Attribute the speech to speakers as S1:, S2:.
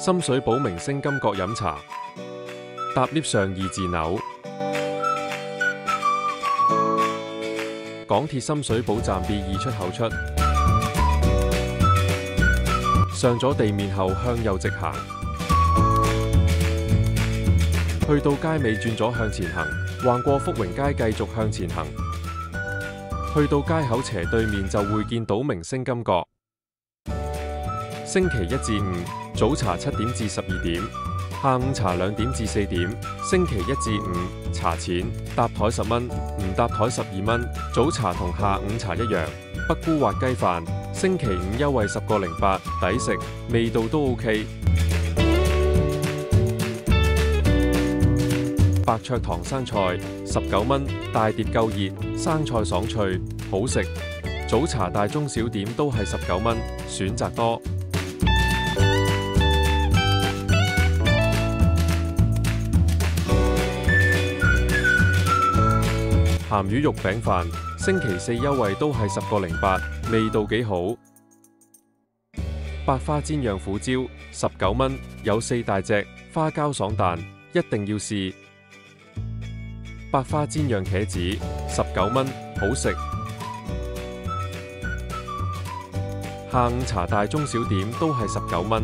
S1: 深水埗明星金閣飲茶，搭 lift 上2字樓。港鐵深水埗站 B2 出口出，上咗地面後向右直行，去到街尾轉左向前行，橫過福榮街繼續向前行，去到街口斜對面就會見到明星金閣。星期1至5早茶7點至12點，下午茶2點至4點。星期1至5茶錢搭台10蚊，唔搭台12蚊。早茶同下午茶一樣。北菇滑雞飯星期5優惠10個08，抵食，味道都 OK。白灼糖生菜19蚊，大碟夠熱，生菜爽脆，好食。早茶大中小點都係19蚊，選擇多。鹹魚肉餅飯星期4優惠都係10個08，味道幾好。百花煎釀虎椒19蚊，有4大隻，花膠爽彈，一定要試。百花煎釀茄子19蚊，好食。下午茶大中小點都係19蚊。